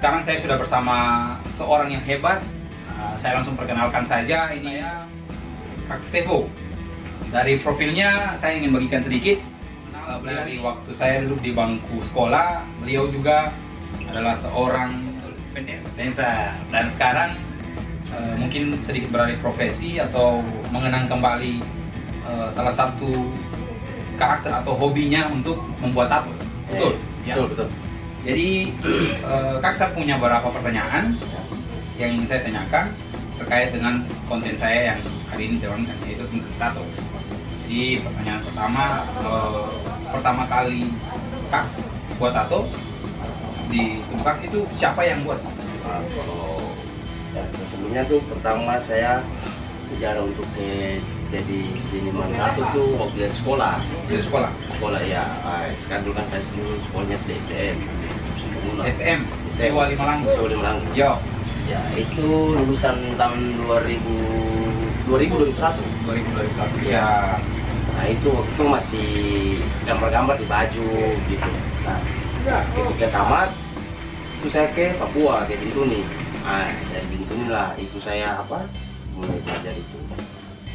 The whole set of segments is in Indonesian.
sekarang saya sudah bersama seorang yang hebat. Saya langsung perkenalkan saja, ini ya Kak Stevo. Dari profilnya saya ingin bagikan sedikit. Dari waktu saya duduk di bangku sekolah, beliau juga adalah seorang dancer. Dan sekarang mungkin sedikit beralih profesi atau mengenang kembali salah satu karakter atau hobinya untuk membuat tato. Betul? Ya? Betul. Jadi Kak, saya punya beberapa pertanyaan yang ingin saya tanyakan terkait dengan konten saya yang hari ini dijalankan, yaitu tentang tato. Jadi pertanyaan pertama kali Kak buat tato di tubuh Kak itu siapa yang buat? Kalau ya, sebelumnya tuh pertama saya sejarah untuk jadi seniman tato tuh waktu dari sekolah. Di sekolah? Sekolah ya, sekarang dulu kan saya dulu sekolahnya di STM. STM? Sewa Limalangu? Sewa Limalangu. Yo. Ya, itu lulusan tahun 2001. Ya. Nah itu waktu itu masih gambar-gambar di baju gitu. Nah ketika tamat itu saya ke Papua, ke Bintuni. Nah dari Bintuni lah itu saya mulai belajar itu.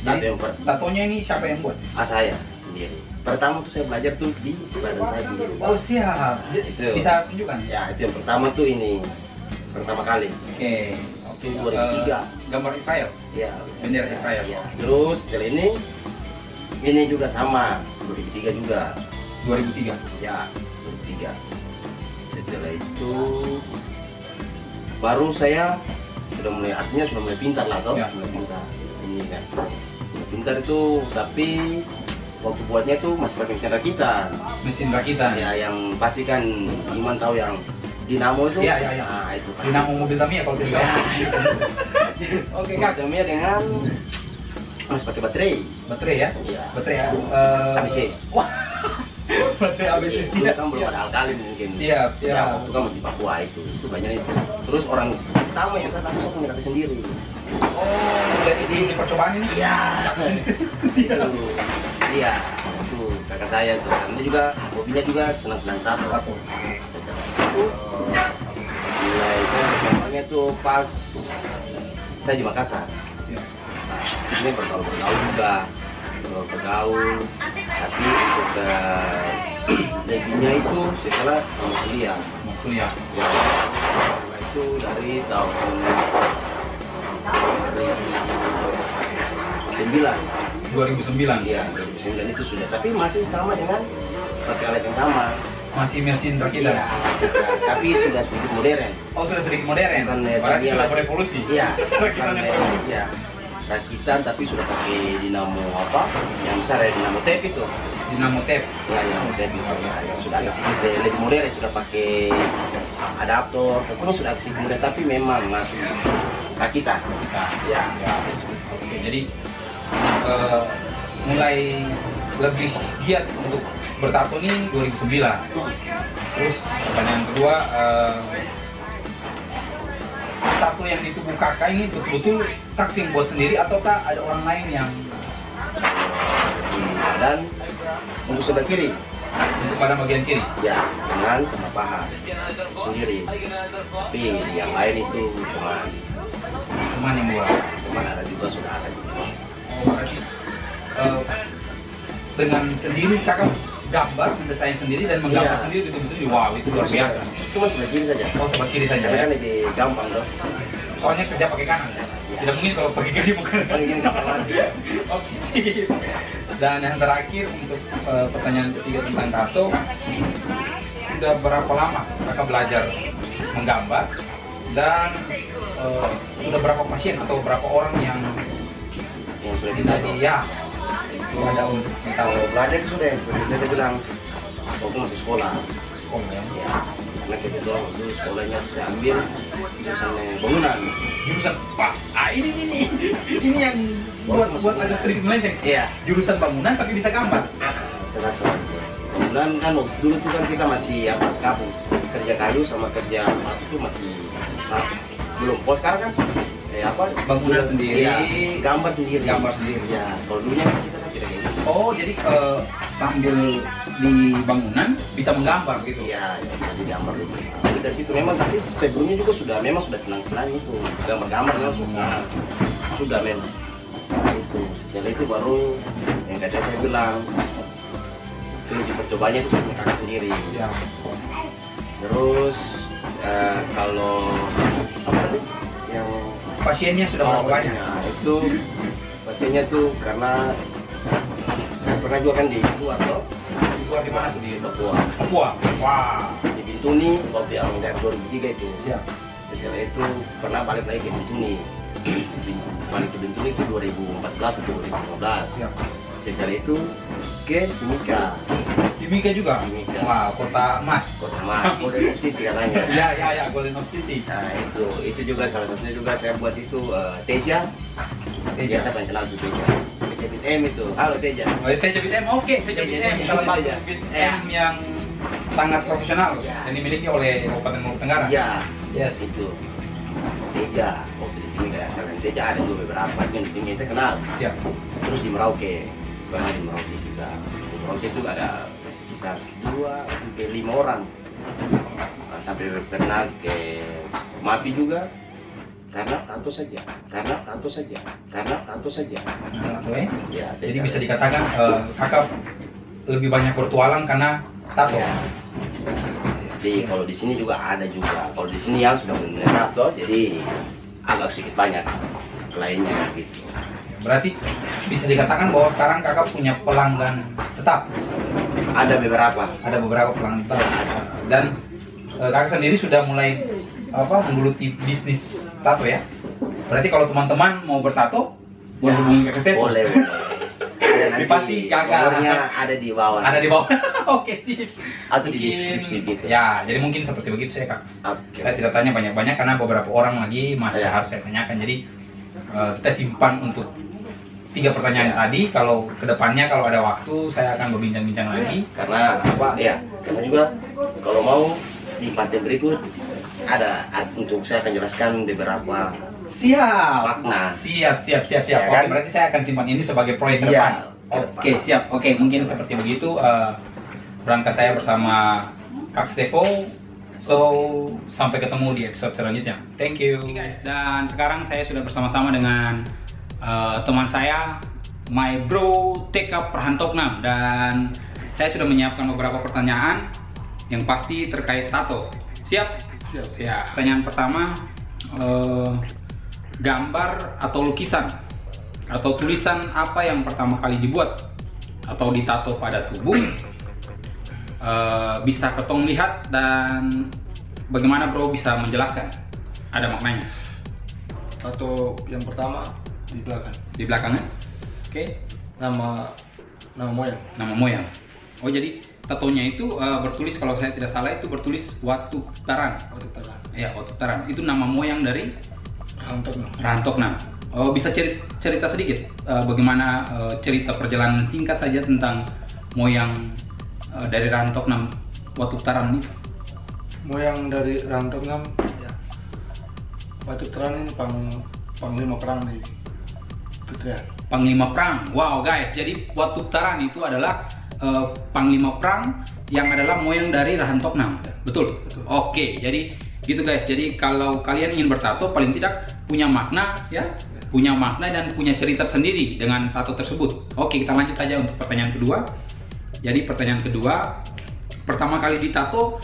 Jadi tatonya ini siapa yang buat? Saya sendiri. Pertama tuh saya belajar tuh di badan saya sendiri. Oh siap. Itu. Bisa tunjukkan? Ya itu yang pertama tuh ini pertama kali. Oke. Itu 2003. Gambar Israel? Ya. Bendera Israel. Ya. Terus dari ini juga sama 2003 juga. 2003? Ya 2003. Setelah itu baru saya sudah mulai pintar lah toh. Ya. Mulai pintar ini kan. Mulai pintar itu tapi waktu buatnya tuh masih pakai mesin rakitan. Mesin rakitan? Ya yang pasti kan Iman tahu yang dinamo itu. Iya. Nah itu. Dinamo mobil Tamiya kalau tidak salah. Oke Kak. Tamiya dengan masih pakai baterai. Baterai ya? Iya. Baterai ABC. Wah. Baterai ABC Itu kan belum ada alkali mungkin. Iya. Ya waktu kan di Papua itu banyak itu. Terus orang pertama yang saya langsung punya kaki sendiri. Oh, jadi di percobaan ini? Iya. Iya. Itu kakak saya tuh. Karena juga hobinya juga senang-senang tato. Setelah itu mulai saya perkembangannya tuh pas saya di Makassar. Ini bergaul juga, bergaul. Tapi untuk lebihnya itu setelah kuliah. Kuliah. Ya, setelah itu dari tahun 2009. Iya, 2009 itu sudah. Tapi masih sama dengan pakai alat yang sama. Masih mesin rakitan? Iya, tapi sudah sedikit modern. Oh, sudah sedikit modern? Kan, Berarti dia sudah berevolusi? Iya. Rakitannya berevolusi? Iya. Rakitan tapi sudah pakai dinamo yang besar ya, dinamo tape itu. Dinamo tape? Ya, dinamo tape itu. Yang sudah agak sedikit lebih modern, sudah pakai adaptor. Pokoknya sudah agak sedikit modern, tapi memang masih rakitan. Ya. Oke, jadi mulai lebih giat untuk bertato nih 2009. Terus pertanyaan kedua, tato yang di tubuh kakak ini betul-betul Kak yang buat sendiri ataukah ada orang lain yang Di badan untuk sebelah kiri. untuk pada bagian kiri? Ya, tangan sama paha sendiri. Tapi yang lain itu Cuman yang buat? cuman ada juga sudah ada. Oh, berarti dengan sendiri kakak gambar, mendesain sendiri dan menggambar Iya. sendiri di tubuh sendiri. Wow, itu luar biasa. Cuma sebelah kiri saja. Oh, sebelah kiri saja Karena ya? kan lebih gampang toh. Soalnya kerja pakai kanan ya? Tidak mungkin kalau pakai kiri bukan? Paling gini gampang lagi. Oke. Dan yang terakhir untuk pertanyaan ketiga tentang tato, sudah berapa lama kakak belajar menggambar dan sudah berapa pasien atau berapa orang yang sudah kita ya itu ada untuk tahu kalau belajar itu sudah kita bilang waktu masih sekolah ya? ya karena kebetulan waktu sekolahnya saya ambil jurusan bangunan. Jurusan ini yang buat agak sedikit melenceng. Iya. Jurusan bangunan tapi bisa gambar. Bangunan kan dulu tuh kan kita masih gabung kerja kayu sama kerja batu itu masih satu. Belum. Kalau sekarang kan Bangunan sendiri, ya, gambar sendiri. Gambar sendiri. Ya, kalau dulunya kan kita kan tidak kayak gitu. Oh, jadi sambil di bangunan bisa menggambar gitu. Iya, ya, bisa digambar dulu. Tapi dari situ memang, tapi sebelumnya juga memang sudah senang-senang itu gambar-gambar memang sudah memang itu. Setelah itu baru yang tadi saya bilang itu percobanya itu sama kakak sendiri. Ya. Terus kalau apa tadi yang Pasiennya sudah berapa banyak? Itu pasiennya tuh karena saya pernah juga kan di luar loh. Di luar di mana tuh? Di Papua. Papua. Wah. Di Bintuni waktu yang dari 2003 itu. Siap. Setelah itu pernah balik lagi ke Bintuni. Balik ke Bintuni itu 2014 atau 2015. Siap. Setelah itu ke Timika. Timika juga? Timika. Wah, kota emas. Kota Mas, Golden City katanya. Ya, Golden City. Nah itu juga salah satunya juga saya buat itu Teja. Teja saya paling kenal tuh Teja. Teja BTM itu. Halo Teja. Oh, Teja BTM, oke. Teja BTM salah satu BTM yang sangat profesional Ya. dan dimiliki oleh Kabupaten Maluku Tenggara. Iya. Yes. Itu. Teja. Waktu di sini kayak saya Teja ada juga beberapa yang di sini saya kenal. Siap. Terus di Merauke. Pernah di Merauke juga. Di Merauke itu ada sekitar 2-5 orang. Sampai pernah ke Mapi juga. Karena tato saja. Ya, Jadi bisa dikatakan kakak lebih banyak bertualang karena tato. Ya. Jadi kalau di sini juga ada juga. Kalau di sini yang sudah benar tato, jadi agak sedikit banyak lainnya gitu. Berarti bisa dikatakan bahwa sekarang kakak punya pelanggan tetap. Ada beberapa. Ada beberapa pelanggan tetap. Dan kakak sendiri sudah mulai menggeluti bisnis tato ya. Berarti kalau teman-teman mau bertato, boleh hubungi kakak Stefo. Boleh. Ada nanti. Pasti kakak. Nomornya ada di bawah. Ada di bawah. Oke sih. Atau di deskripsi gitu. Ya, jadi mungkin seperti begitu saya kak. Oke. Saya tidak tanya banyak-banyak karena beberapa orang lagi masih Ya. harus saya tanyakan. Jadi kita simpan untuk 3 pertanyaan tadi. Kalau kedepannya kalau ada waktu saya akan berbincang-bincang lagi. Karena apa? Ya, karena juga kalau mau di partai berikut ada untuk saya akan jelaskan beberapa Siap. makna. Siap. Ya, Oke, kan? berarti saya akan simpan ini sebagai proyek ke Iya, depan. ke Oke, depan. siap. Oke, mungkin seperti begitu. Berangkat saya bersama Kak Stefo. So, sampai ketemu di episode selanjutnya. Thank you. Oke guys, dan sekarang saya sudah bersama-sama dengan teman saya, my bro Teka Prahantokna, dan saya sudah menyiapkan beberapa pertanyaan yang pasti terkait tato. Siap? Siap. Pertanyaan pertama, gambar atau lukisan atau tulisan apa yang pertama kali dibuat atau ditato pada tubuh? Bisa ketong lihat dan bagaimana bro bisa menjelaskan? Ada maknanya? Tato yang pertama di belakang, Di belakangnya? Oke. nama moyang. Nama moyang. Oh, jadi tatonya itu bertulis, kalau saya tidak salah itu bertulis Watu Taran. Waktu tengah Ya, Watu Taran. Itu nama moyang dari Rantokna. Rantokna. Oh, bisa cerita sedikit bagaimana cerita perjalanan singkat saja tentang moyang dari Rantokna Watu Taran itu? Moyang dari Rantokna ya. Waktu Taran ini panglima perang di Putra. Panglima perang. Wow guys, jadi Watu Taran itu adalah panglima perang yang adalah moyang dari Rantokna. Betul? Betul. Oke, jadi gitu guys. Jadi kalau kalian ingin bertato, paling tidak punya makna ya, punya makna dan punya cerita sendiri dengan tato tersebut. Oke, kita lanjut aja untuk pertanyaan kedua. Jadi pertanyaan kedua, pertama kali ditato,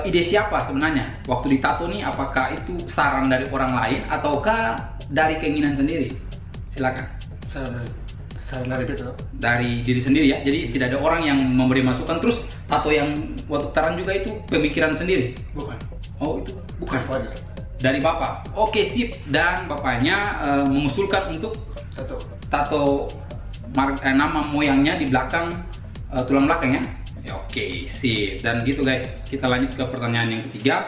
ide siapa sebenarnya? Waktu ditato nih, apakah itu saran dari orang lain ataukah dari keinginan sendiri? Silakan. Saran dari Petro. Dari diri sendiri ya. Jadi tidak ada orang yang memberi masukan. Terus tato yang Watu Taran juga itu pemikiran sendiri. Bukan. Oh, itu bukan. Fajar. Dari bapak. Oke, sip. Dan bapaknya mengusulkan untuk tato nama moyangnya di belakang tulang belakang ya. Ya, oke, sip. Dan gitu guys. Kita lanjut ke pertanyaan yang ketiga.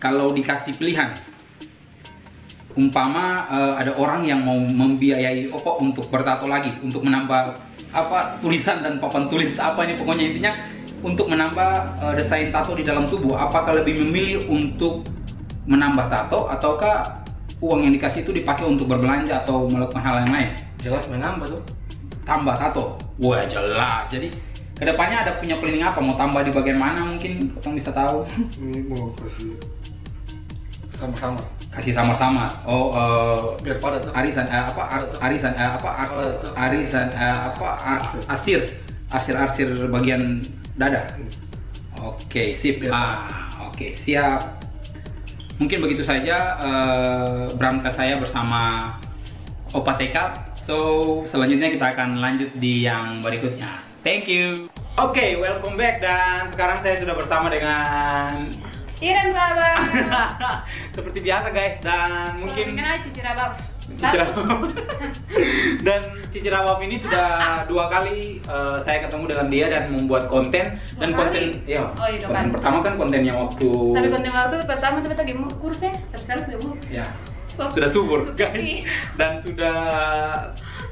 Kalau dikasih pilihan, umpama ada orang yang mau membiayai Oko untuk bertato lagi, untuk menambah tulisan dan papan tulis ini pokoknya intinya untuk menambah desain tato di dalam tubuh, apakah lebih memilih untuk menambah tato ataukah uang yang dikasih itu dipakai untuk berbelanja atau melakukan hal yang lain? Jelas menambah tuh. Tambah tato. Wah, jelas. Jadi kedepannya ada punya planning apa? Mau tambah di bagian mana mungkin? Kita bisa tahu. Ini mau kasih sama-sama. Kasih sama-sama. Oh, Biar padat. arisan arsir bagian dada. Oke, sip. Oke, siap. Mungkin begitu saja berangkat saya bersama Opa Tekap. So, selanjutnya kita akan lanjut di yang berikutnya. Thank you. Oke, welcome back, dan sekarang saya sudah bersama dengan Iren Baba. seperti biasa guys, dan mungkin Kenal Cici Rabab. dan Cici Rabab ini sudah 2 kali saya ketemu dengan dia dan membuat konten. Dan konten ya, Oh, iya, konten kan. pertama kan kontennya waktu Tapi konten waktu pertama tapi lagi kursnya, tapi sekarang sudah mau. ya sudah subur guys, dan sudah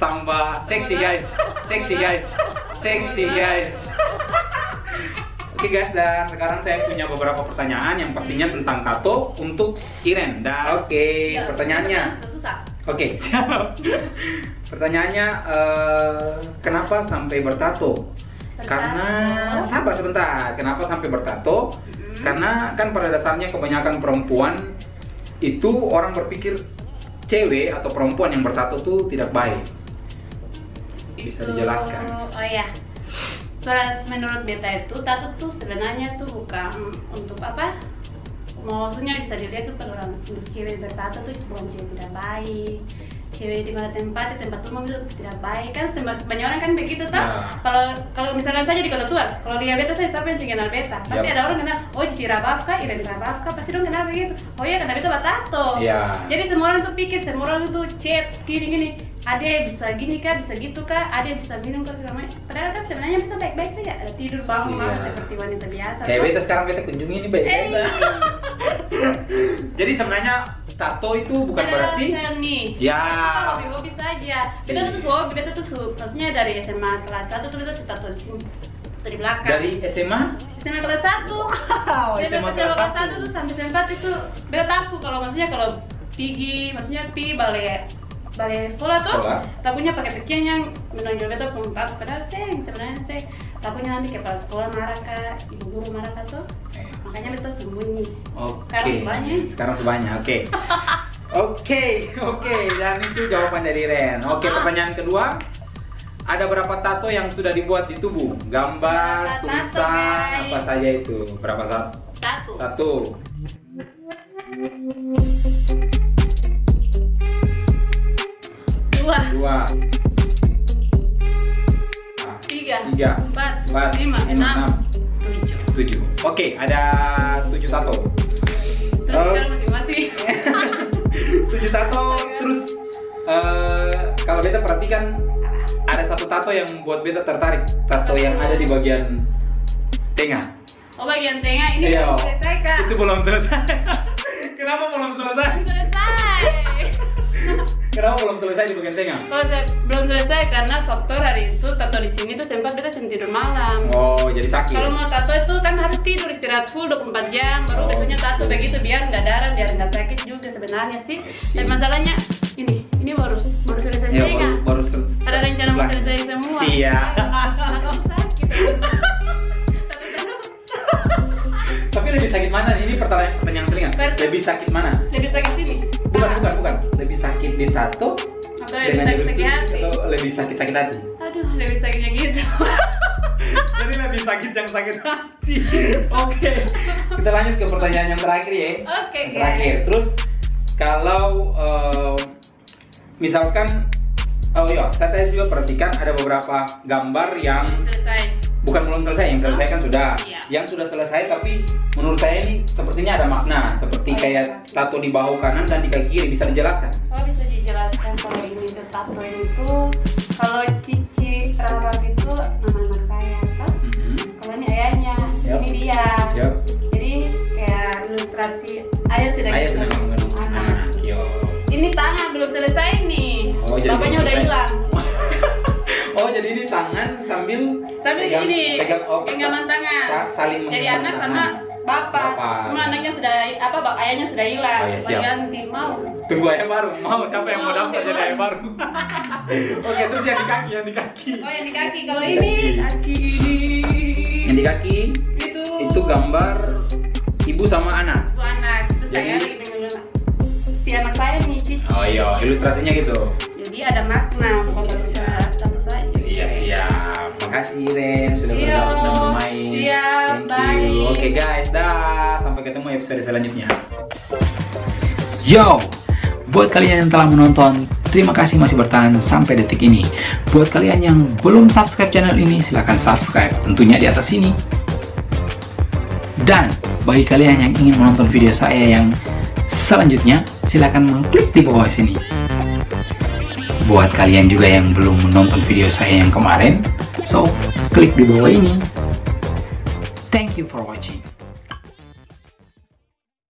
tambah seksi guys. Oke guys, dan sekarang saya punya beberapa pertanyaan yang pastinya tentang tato untuk Iren. Dan pertanyaannya, Susah. oke, siap. Pertanyaannya, kenapa sampai bertato? Karena sabar sebentar. Kenapa sampai bertato? Karena kan pada dasarnya kebanyakan perempuan itu orang berpikir cewek atau perempuan yang bertato tuh tidak baik. Bisa dijelaskan? Oh ya. Menurut beta itu tato tuh sebenarnya tuh bukan untuk apa? Maksudnya bisa dilihat tuh kalau orang untuk cewek bertato tuh bukan cewek tidak baik. Cewek di mana tempat umum itu tidak baik kan, banyak orang kan begitu toh. Kalau misalkan saja di kota tua, kalau lihat beta saya siapa yang kenal beta, pasti ada orang kenal, oh Cici Rabab kah, Iren Rabab kah, pasti dong kenal begitu. Oh iya, karena beta bertato. Jadi semua orang tuh pikir, semua orang tuh chat gini, ada yang bisa gini kah, bisa gitu kah, ada yang bisa minum kah segala macam. Padahal kan sebenarnya bisa baik-baik saja, tidur bangun seperti wanita biasa. Kayak beta sekarang beta kunjungi ini baik-baik. Jadi sebenarnya tato itu bukan berarti nih. Ya. Hobi-hobi saja. Beta tuh hobi, beta tuh maksudnya dari SMA kelas 1 tuh beta suka tato di sini. Di belakang. Dari SMA kelas 1. SMA kelas 1 tuh sampai SMA 4 itu beta takut kalau maksudnya kalau pergi balai sekolah tuh takutnya pakai pakaian yang menonjol beta pempat. Padahal sebenarnya takutnya nanti kepala sekolah marah kah, ibu guru marah kah tuh. Makanya beta sembunyi. Sekarang sebanyak. Oke, dan itu jawaban dari Ren. Oke, pertanyaan kedua. Ada berapa tato yang sudah dibuat di tubuh? Gambar, tulisan, apa saja itu? Berapa satu? 2 3 4 5 6 7. Oke, ada 7 tato. Terus sekarang masing-masing 7 tato. Terus kalau beta perhatikan ada satu tato yang buat beta tertarik. Tato yang ada di bagian tengah. Oh, bagian tengah ini belum selesai kak. Itu belum selesai. Kenapa belum selesai? Kenapa belum selesai di bagian tengah? Kalau belum selesai karena faktor hari itu tato di sini tuh sempat beta tidur malam. Oh, jadi sakit. Kalau mau tato itu kan harus tidur istirahat full 24 jam baru besoknya tato begitu biar nggak darah, biar nggak sakit juga sebenarnya sih. Dan masalahnya ini baru selesai tengah. Baru selesai. Ada rencana mau selesai semua. Siap. Sakit. Tapi lebih sakit mana? Ini pertanyaan telinga. Lebih sakit mana? Lebih sakit sini. Bukan. Lebih sakit di tato atau lebih sakit hati? Atau lebih sakit hati? Aduh, lebih sakit yang gitu. Jadi lebih sakit yang sakit hati. Oke. Kita lanjut ke pertanyaan yang terakhir ya. Oke, terakhir. Terus kalau misalkan saya tadi juga perhatikan ada beberapa gambar yang belum selesai, yang selesai kan sudah. Yang sudah selesai tapi menurut saya ini sepertinya ada makna, seperti kayak tato di bahu kanan dan di kaki kiri, bisa dijelaskan? Oh, bisa dijelaskan. Kalau ini tato itu, kalau Cici Rabab itu nama anak saya kan? Kalau ini ayahnya, ini dia. Jadi kayak ilustrasi ayah sedang mengandung anak. Ini tangan belum selesai nih. Bapaknya udah hilang. Oh, jadi ini tangan sambil ini genggaman tangan. Saling jadi anak sama bapak. Cuma anaknya sudah ayahnya sudah hilang. Oh, iya, siap. Ganti mau. Tunggu ayah baru. Mau siapa yang mau daftar jadi ayah baru? Oke, terus yang di kaki, yang di kaki. Oh, yang di kaki. Kalau ini kaki ini. Yang di kaki itu gambar ibu sama anak. Itu anak. Terus Jadi- saya lagi dengan si anak saya nih Cici. Oh iya, ilustrasinya gitu. Jadi ada makna, bukan satu saja. Iya, siap. Makasih Ren sudah Iya, bergabung dan bermain. siap, Thank you. bye. Oke guys, dah. Sampai ketemu episode selanjutnya. Yo, buat kalian yang telah menonton, terima kasih masih bertahan sampai detik ini. Buat kalian yang belum subscribe channel ini, silahkan subscribe, tentunya di atas sini. Dan bagi kalian yang ingin menonton video saya yang selanjutnya, silahkan mengklik di bawah sini. Buat kalian juga yang belum menonton video saya yang kemarin, so klik di bawah ini. Thank you for watching.